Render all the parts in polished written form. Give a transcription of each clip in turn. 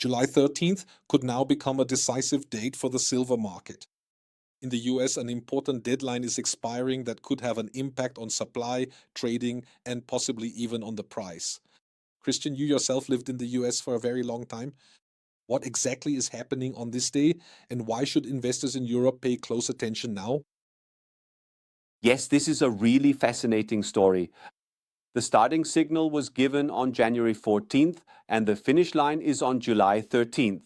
July 13th could now become a decisive date for the silver market. In the US, an important deadline is expiring that could have an impact on supply, trading, and possibly even on the price. Christian, you yourself lived in the US for a very long time. What exactly is happening on this day, and why should investors in Europe pay close attention now? Yes, this is a really fascinating story. The starting signal was given on January 14th, and the finish line is on July 13th.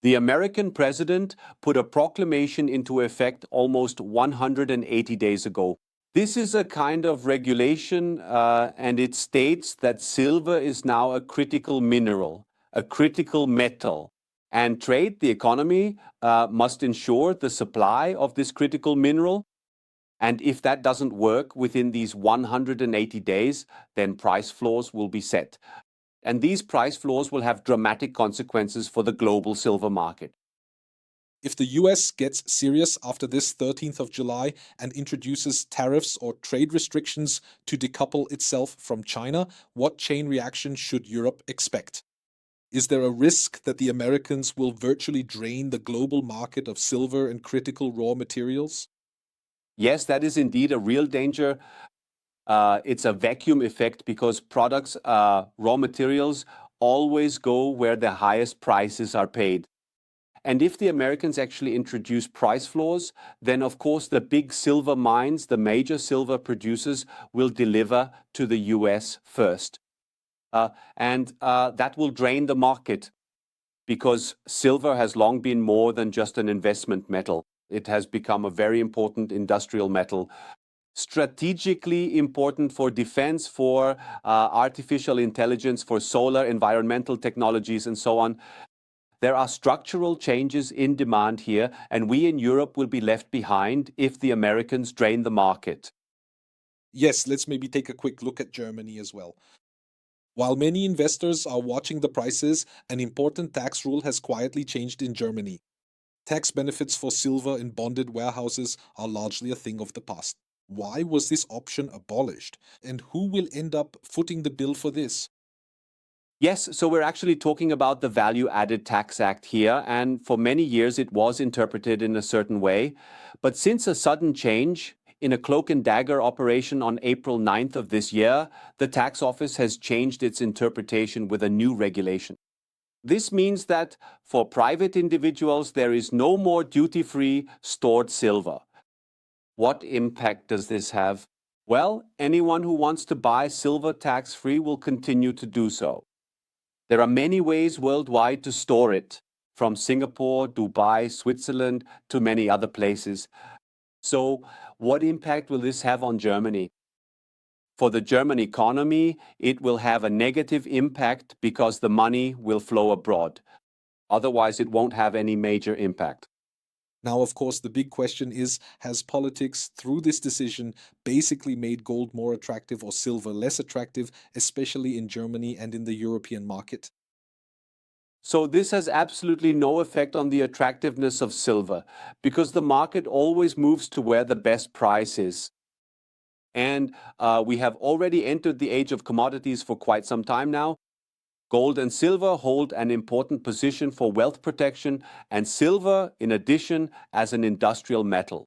The American president put a proclamation into effect almost 180 days ago. This is a kind of regulation, and it states that silver is now a critical mineral, a critical metal. And trade, the economy, must ensure the supply of this critical mineral. And if that doesn't work within these 180 days, then price floors will be set. And these price floors will have dramatic consequences for the global silver market. If the US gets serious after this 13th of July and introduces tariffs or trade restrictions to decouple itself from China, what chain reaction should Europe expect? Is there a risk that the Americans will virtually drain the global market of silver and critical raw materials? Yes, that is indeed a real danger. It's a vacuum effect because products, raw materials, always go where the highest prices are paid. And if the Americans actually introduce price floors, then of course the big silver mines, the major silver producers, will deliver to the US first. And that will drain the market because silver has long been more than just an investment metal. It has become a very important industrial metal, strategically important for defense, for artificial intelligence, for solar, environmental technologies, and so on. There are structural changes in demand here, and we in Europe will be left behind if the Americans drain the market. Yes, let's maybe take a quick look at Germany as well. While many investors are watching the prices, an important tax rule has quietly changed in Germany. Tax benefits for silver in bonded warehouses are largely a thing of the past. Why was this option abolished? And who will end up footing the bill for this? Yes, so we're actually talking about the Value Added Tax Act here, and for many years it was interpreted in a certain way. But since a sudden change in a cloak and dagger operation on April 9th of this year, the tax office has changed its interpretation with a new regulation. This means that for private individuals, there is no more duty-free stored silver. What impact does this have? Well, anyone who wants to buy silver tax-free will continue to do so. There are many ways worldwide to store it, from Singapore, Dubai, Switzerland, to many other places. So, what impact will this have on Germany? For the German economy, it will have a negative impact because the money will flow abroad. Otherwise, it won't have any major impact. Now, of course, the big question is, has politics, through this decision, basically made gold more attractive or silver less attractive, especially in Germany and in the European market? So this has absolutely no effect on the attractiveness of silver because the market always moves to where the best price is. And we have already entered the age of commodities for quite some time now. Gold and silver hold an important position for wealth protection, and silver, in addition, as an industrial metal.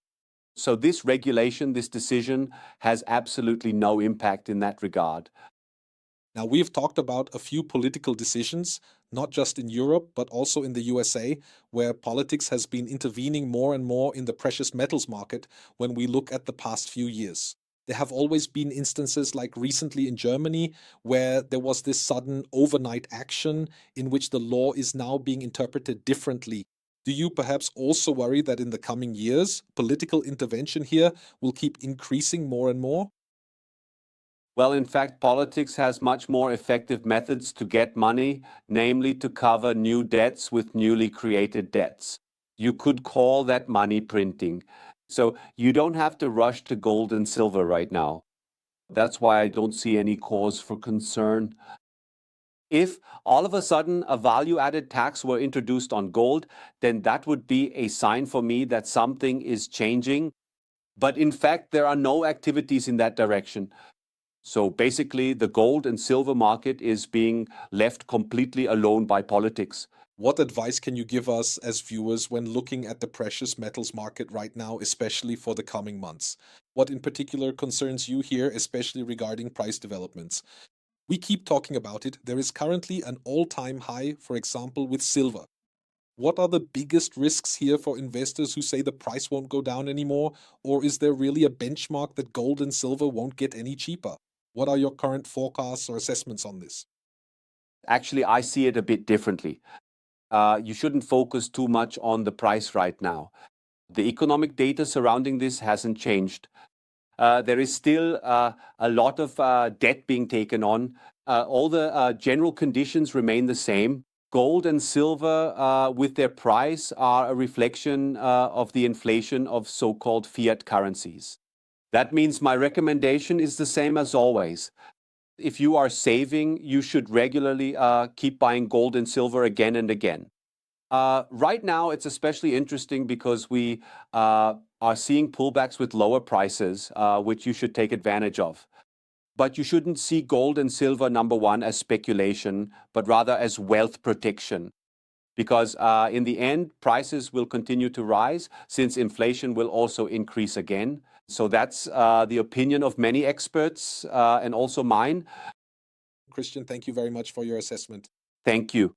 So this regulation, this decision, has absolutely no impact in that regard. Now, we've talked about a few political decisions, not just in Europe, but also in the USA, where politics has been intervening more and more in the precious metals market when we look at the past few years. There have always been instances like recently in Germany where there was this sudden overnight action in which the law is now being interpreted differently. Do you perhaps also worry that in the coming years, political intervention here will keep increasing more and more? Well, in fact, politics has much more effective methods to get money, namely to cover new debts with newly created debts. You could call that money printing. So you don't have to rush to gold and silver right now. That's why I don't see any cause for concern. If all of a sudden a value-added tax were introduced on gold, then that would be a sign for me that something is changing. But in fact, there are no activities in that direction. So basically, the gold and silver market is being left completely alone by politics. What advice can you give us as viewers when looking at the precious metals market right now, especially for the coming months? What in particular concerns you here, especially regarding price developments? We keep talking about it. There is currently an all-time high, for example, with silver. What are the biggest risks here for investors who say the price won't go down anymore? Or is there really a benchmark that gold and silver won't get any cheaper? What are your current forecasts or assessments on this? Actually, I see it a bit differently. You shouldn't focus too much on the price right now. The economic data surrounding this hasn't changed. There is still a lot of debt being taken on. All the general conditions remain the same. Gold and silver, with their price, are a reflection of the inflation of so-called fiat currencies. That means my recommendation is the same as always. If you are saving, you should regularly keep buying gold and silver again and again. Right now, it's especially interesting because we are seeing pullbacks with lower prices, which you should take advantage of. But you shouldn't see gold and silver, number one, as speculation, but rather as wealth protection. Because in the end, prices will continue to rise since inflation will also increase again. So that's the opinion of many experts and also mine. Christian, thank you very much for your assessment. Thank you.